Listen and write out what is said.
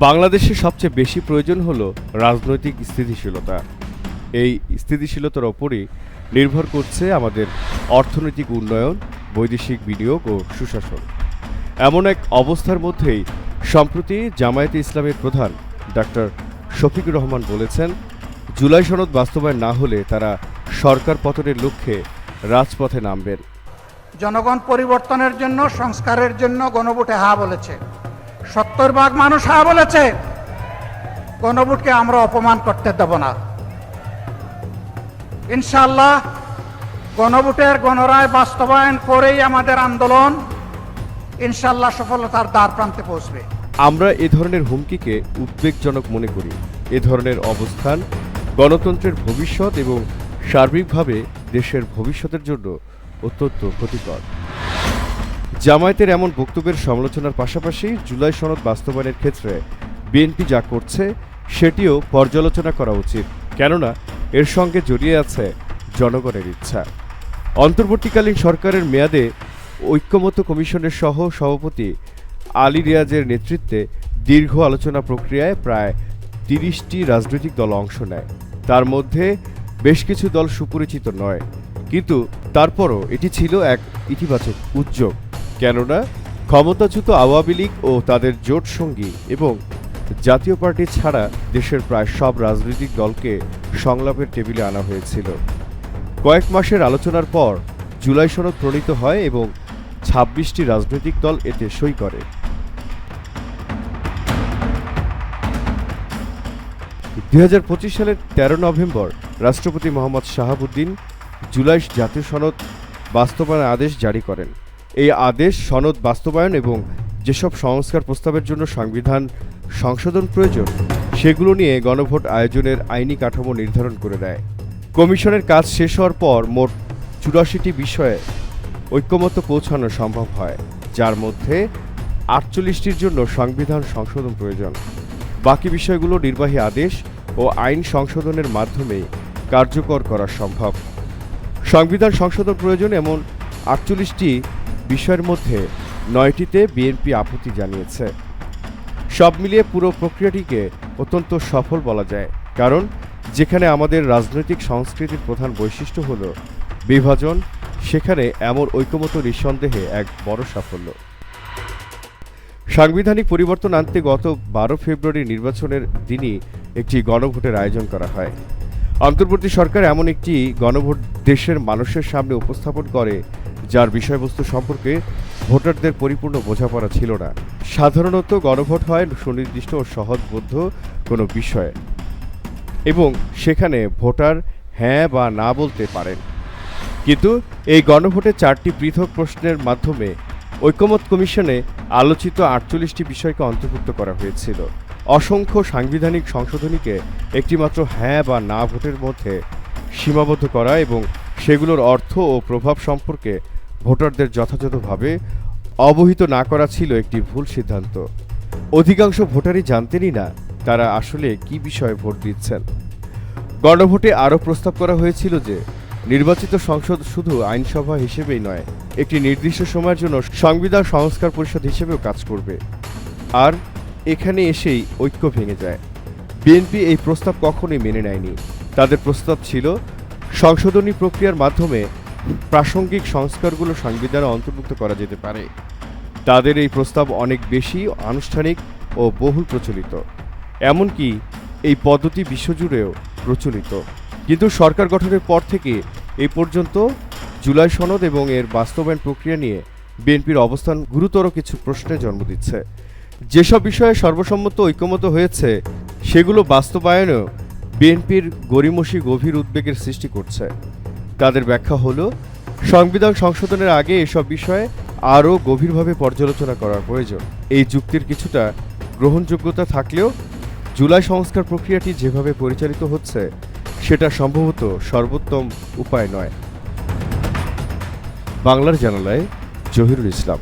বাংলাদেশে সবচেয়ে বেশি প্রয়োজন হলো রাজনৈতিক স্থিতিশীলতা। এই স্থিতিশীলতার ওপরই নির্ভর করছে আমাদের অর্থনৈতিক উন্নয়ন, বৈদেশিক বিনিয়োগ ও সুশাসন। এমন এক অবস্থার মধ্যেই সম্প্রতি জামায়াতে ইসলামের প্রধান ডাক্তার শফিকুর রহমান বলেছেন, জুলাই সনদ বাস্তবায়ন না হলে তারা সরকার পতনের লক্ষ্যে রাজপথে নামবেন। জনগণ পরিবর্তনের জন্য, সংস্কারের জন্য গণভোটে হা বলেছে। 70% মানুষ হা বলেছে। গণভোটকে আমরা অপমান করতে দেব না। ইনশাআল্লাহ গণভোটের গণরায় বাস্তবায়ন করেই আমাদের আন্দোলন ইনশাআল্লাহ সফলতার দ্বার প্রান্তে পৌঁছবে। আমরা এ ধরনের হুমকিকে উদ্বেগজনক মনে করি। এ ধরনের অবস্থান গণতন্ত্রের ভবিষ্যৎ এবং সার্বিকভাবে দেশের ভবিষ্যতের জন্য অত্যন্ত ক্ষতিকর। জামায়াতের এমন বক্তব্যের সমালোচনার পাশাপাশি জুলাই সনদ বাস্তবায়নের ক্ষেত্রে বিএনপি যা করছে সেটিও পর্যালোচনা করা উচিত, কেননা এর সঙ্গে জড়িয়ে আছে জনগণের ইচ্ছা। অন্তর্বর্তীকালীন সরকারের মেয়াদে ঐক্যমত্য কমিশনের সহ সভাপতি আলী রিয়াজের নেতৃত্বে দীর্ঘ আলোচনা প্রক্রিয়ায় প্রায় 30টি রাজনৈতিক দল অংশ নেয়। তার মধ্যে বেশ কিছু দল সুপরিচিত নয়, কিন্তু তারপরও এটি ছিল এক ইতিবাচক উদ্যোগ, কেননা ক্ষমতাচ্যুত আওয়ামী লীগ ও তাদের জোট সঙ্গী এবং জাতীয় পার্টি ছাড়া দেশের প্রায় সব রাজনৈতিক দলকে সংলাপের টেবিলে আনা হয়েছিল। কয়েক মাসের আলোচনার পর জুলাই সনদ প্রণীত হয় এবং 26টি রাজনৈতিক দল এতে সই করে। 2025 সালের 13 নভেম্বর রাষ্ট্রপতি মোহাম্মদ শাহাবুদ্দিন জুলাই জাতীয় সনদ বাস্তবায়ন আদেশ জারি করেন। এই আদেশ সনদ বাস্তবায়ন এবং যেসব সংস্কার প্রস্তাবের জন্য সংবিধান সংশোধন প্রয়োজন সেগুলো নিয়ে গণভোট আয়োজনের আইনি কাঠামো নির্ধারণ করে দেয়। কমিশনের কাজ শেষ হওয়ার পর মোট 84টি বিষয়ে ঐক্যমত্য পৌঁছানো সম্ভব হয়, যার মধ্যে 48টির জন্য সংবিধান সংশোধন প্রয়োজন। বাকি বিষয়গুলো নির্বাহী আদেশ ও আইন সংশোধনের মাধ্যমে কার্যকর করা সম্ভব। সংবিধান সংশোধন প্রয়োজন এমন 48টি বিষয়ের মধ্যে 9টিতে বিএনপি আপত্তি জানিয়েছে। সব মিলিয়ে পুরো প্রক্রিয়াটিকে অত্যন্ত সফল বলা যায়, কারণ যেখানে আমাদের রাজনৈতিক সংস্কৃতির প্রধান বৈশিষ্ট্য হল বিভাজন, সেখানে এমন ঐক্যমত্য নিঃসন্দেহে এক বড় সাফল্য। সাংবিধানিক পরিবর্তন আনতে গত 12 ফেব্রুয়ারি নির্বাচনের দিনই একটি গণভোটের আয়োজন করা হয়। অন্তর্বর্তী সরকার এমন একটি গণভোট দেশের মানুষের সামনে উপস্থাপন করে যার বিষয়বস্তু সম্পর্কে ভোটারদের পরিপূর্ণ বোঝাপড়া ছিল না। সাধারণত গণভোট হয় সুনির্দিষ্ট ও সহজবোধ্য কোনো বিষয়ে এবং সেখানে ভোটার হ্যাঁ বা না বলতে পারেন, কিন্তু এই গণভোটে 4টি পৃথক প্রশ্নের মাধ্যমে ঐক্যমত্য কমিশনে আলোচিত 48টি বিষয়কে অন্তর্ভুক্ত করা হয়েছিল। অসংখ্য সাংবিধানিক সংশোধনীকে একটিমাত্র হ্যাঁ বা না ভোটের মধ্যে সীমাবদ্ধ করা এবং সেগুলোর অর্থ ও প্রভাব সম্পর্কে ভোটারদের যথাযথভাবে অবহিত না করা ছিল একটি ভুল সিদ্ধান্ত। অধিকাংশ ভোটারই জানতেনই না তারা আসলে কি বিষয়ে ভোট দিচ্ছেন। গণভোটে আরও প্রস্তাব করা হয়েছিল যে নির্বাচিত সংসদ শুধু আইনসভা হিসেবেই নয়, একটি নির্দিষ্ট সময়ের জন্য সংবিধান সংস্কার পরিষদ হিসেবেও কাজ করবে। আর এখানে এসেই ঐক্য ভেঙে যায়। বিএনপি এই প্রস্তাব কখনোই মেনে নেয়নি। তাদের প্রস্তাব ছিল সংশোধনী প্রক্রিয়ার মাধ্যমে প্রাসঙ্গিক সংস্কারগুলো সংবিধানে অন্তর্ভুক্ত করা যেতে পারে। তাদের এই প্রস্তাব অনেক বেশি আনুষ্ঠানিক ও বহুল প্রচলিত, এমনকি এই পদ্ধতি বিশ্বজুড়েও প্রচলিত। কিন্তু সরকার গঠনের পর থেকে এই পর্যন্ত জুলাই সনদ এবং এর বাস্তবায়ন প্রক্রিয়া নিয়ে বিএনপির অবস্থান গুরুতর কিছু প্রশ্নের জন্ম দিচ্ছে। যেসব বিষয়ে সর্বসম্মত ঐক্যমত হয়েছে সেগুলো বাস্তবায়নেও বিএনপির গড়িমসি গভীর উদ্বেগের সৃষ্টি করছে। তাদের ব্যাখ্যা হলো, সংবিধান সংশোধনের আগে এসব বিষয়ে আরও গভীরভাবে পর্যালোচনা করার প্রয়োজন। এই যুক্তির কিছুটা গ্রহণযোগ্যতা থাকলেও জুলাই সংস্কার প্রক্রিয়াটি যেভাবে পরিচালিত হচ্ছে সেটা সম্ভবত সর্বোত্তম উপায় নয়। বাংলার জানালায় জহিরুল ইসলাম।